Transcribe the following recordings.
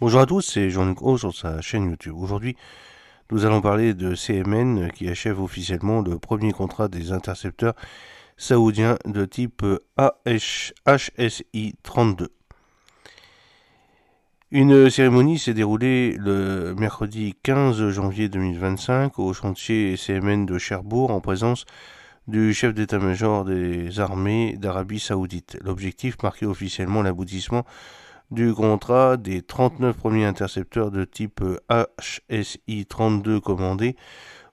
Bonjour à tous, c'est Jean-Luc O sur sa chaîne YouTube. Aujourd'hui, nous allons parler de CMN qui achève officiellement le premier contrat des intercepteurs saoudiens de type HSI-32. Une cérémonie s'est déroulée le mercredi 15 janvier 2025 au chantier CMN de Cherbourg en présence du chef d'état-major des armées d'Arabie Saoudite. L'objectif marquait officiellement l'aboutissement du contrat des 39 premiers intercepteurs de type HSI-32 commandés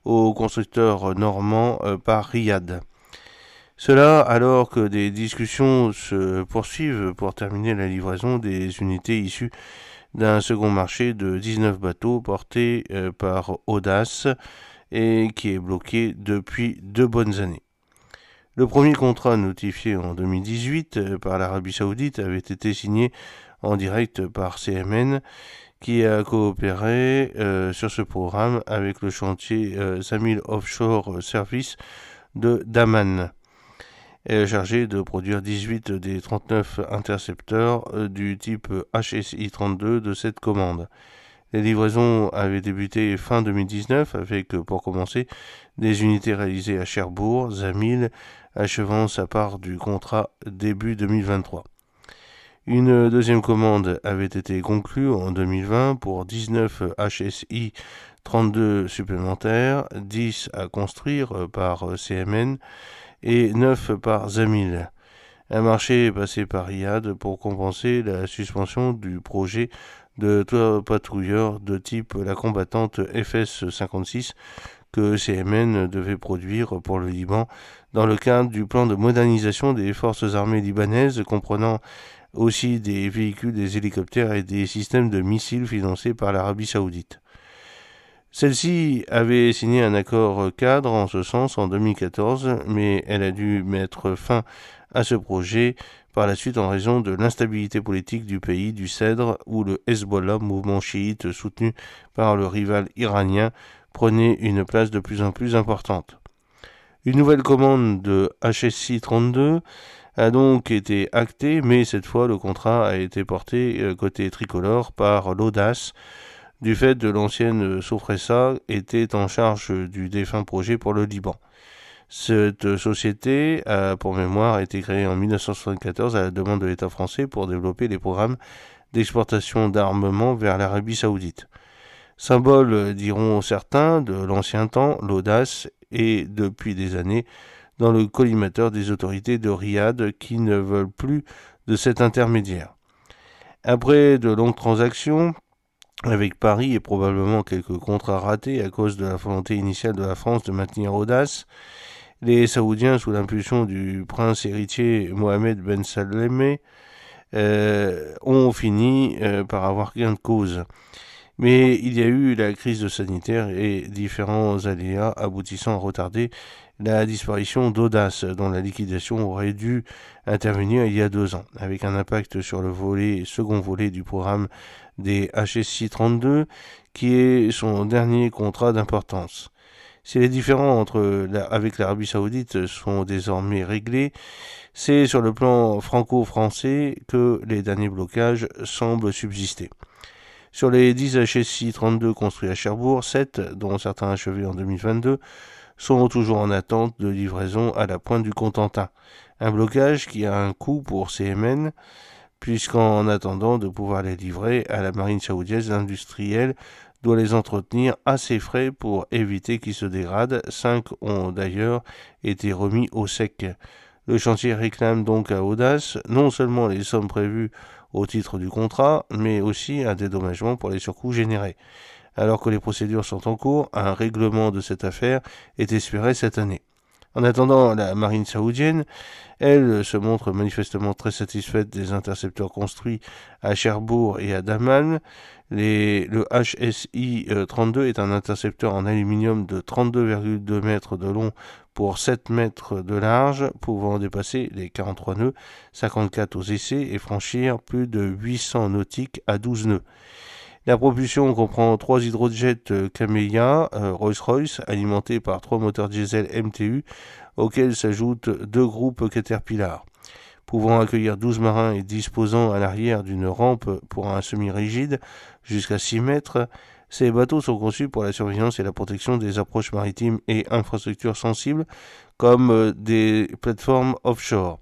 au constructeur normand par Riyad. Cela alors que des discussions se poursuivent pour terminer la livraison des unités issues d'un second marché de 19 bateaux portés par Audace et qui est bloqué depuis 2 bonnes années. Le premier contrat notifié en 2018 par l'Arabie Saoudite avait été signé en direct par CMN qui a coopéré sur ce programme avec le chantier Zamil Offshore Service de Daman, chargé de produire 18 des 39 intercepteurs du type HSI-32 de cette commande. Les livraisons avaient débuté fin 2019 avec, pour commencer, des unités réalisées à Cherbourg, Zamil, achevant sa part du contrat début 2023. Une deuxième commande avait été conclue en 2020 pour 19 HSI 32 supplémentaires, 10 à construire par CMN et 9 par Zamil. Un marché est passé par Riyad pour compenser la suspension du projet de patrouilleurs de type la combattante FS-56 que CMN devait produire pour le Liban dans le cadre du plan de modernisation des forces armées libanaises comprenant aussi des véhicules, des hélicoptères et des systèmes de missiles financés par l'Arabie Saoudite. Celle-ci avait signé un accord cadre en ce sens en 2014, mais elle a dû mettre fin à ce projet par la suite en raison de l'instabilité politique du pays du Cèdre où le Hezbollah, mouvement chiite soutenu par le rival iranien, prenait une place de plus en plus importante. Une nouvelle commande de HSI 32 a donc été actée, mais cette fois le contrat a été porté côté tricolore par l'Audace, du fait de l'ancienne Sofresa était en charge du défunt projet pour le Liban. Cette société a pour mémoire été créée en 1974 à la demande de l'État français pour développer les programmes d'exportation d'armement vers l'Arabie Saoudite. Symbole, diront certains, de l'ancien temps, l'Audace est depuis des années dans le collimateur des autorités de Riyad qui ne veulent plus de cet intermédiaire. Après de longues transactions avec Paris et probablement quelques contrats ratés à cause de la volonté initiale de la France de maintenir Audace, les Saoudiens, sous l'impulsion du prince héritier Mohamed Ben Salem, ont fini par avoir gain de cause. Mais il y a eu la crise sanitaire et différents aléas aboutissant à retarder la disparition d'Audace, dont la liquidation aurait dû intervenir il y a 2 ans, avec un impact sur le second volet du programme des HSI 32, qui est son dernier contrat d'importance. Si les différends avec l'Arabie Saoudite sont désormais réglés, c'est sur le plan franco-français que les derniers blocages semblent subsister. Sur les 10 HSI 32 construits à Cherbourg, 7, dont certains achevés en 2022, sont toujours en attente de livraison à la pointe du Cotentin. Un blocage qui a un coût pour CMN, puisqu'en attendant de pouvoir les livrer à la marine saoudienne, l'industriel doit les entretenir à ses frais pour éviter qu'ils se dégradent. 5 ont d'ailleurs été remis au sec. Le chantier réclame donc à Audace non seulement les sommes prévues au titre du contrat, mais aussi un dédommagement pour les surcoûts générés. Alors que les procédures sont en cours, un règlement de cette affaire est espéré cette année. En attendant, la marine saoudienne, elle, se montre manifestement très satisfaite des intercepteurs construits à Cherbourg et à Daman. Le HSI 32 est un intercepteur en aluminium de 32,2 mètres de long pour 7 mètres de large, pouvant dépasser les 43 nœuds, 54 aux essais et franchir plus de 800 nautiques à 12 nœuds. La propulsion comprend 3 hydrojets Camellia Rolls-Royce alimentés par 3 moteurs diesel MTU auxquels s'ajoutent 2 groupes Caterpillar. pouvant accueillir 12 marins et disposant à l'arrière d'une rampe pour un semi-rigide jusqu'à 6 mètres. Ces bateaux sont conçus pour la surveillance et la protection des approches maritimes et infrastructures sensibles, comme des plateformes offshore.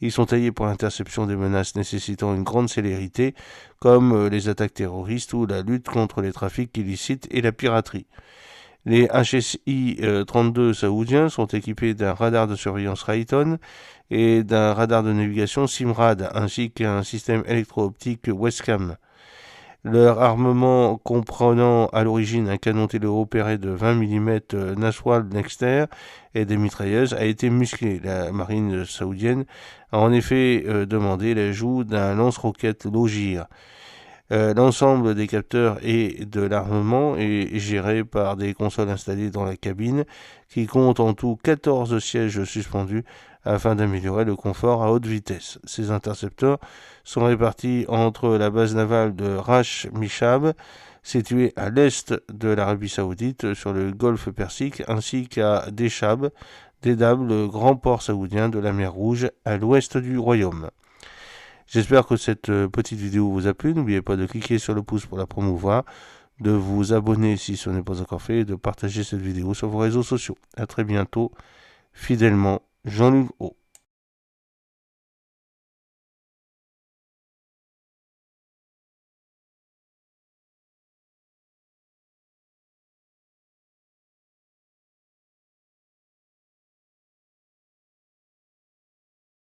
Ils sont taillés pour l'interception des menaces nécessitant une grande célérité, comme les attaques terroristes ou la lutte contre les trafics illicites et la piraterie. Les HSI-32 saoudiens sont équipés d'un radar de surveillance Raytheon et d'un radar de navigation Simrad, ainsi qu'un système électro-optique Westcam. Leur armement, comprenant à l'origine un canon téléopéré de 20 mm Naswal Nexter et des mitrailleuses, a été musclé. La marine saoudienne a en effet demandé l'ajout d'un lance-roquettes Logir. L'ensemble des capteurs et de l'armement est géré par des consoles installées dans la cabine qui comptent en tout 14 sièges suspendus afin d'améliorer le confort à haute vitesse. Ces intercepteurs sont répartis entre la base navale de Ras Mishab, située à l'est de l'Arabie Saoudite sur le golfe Persique, ainsi qu'à Deshab, Dedab, le grand port saoudien de la mer Rouge à l'ouest du royaume. J'espère que cette petite vidéo vous a plu. N'oubliez pas de cliquer sur le pouce pour la promouvoir, de vous abonner si ce n'est pas encore fait et de partager cette vidéo sur vos réseaux sociaux. A très bientôt. Fidèlement, Jean-Luc O.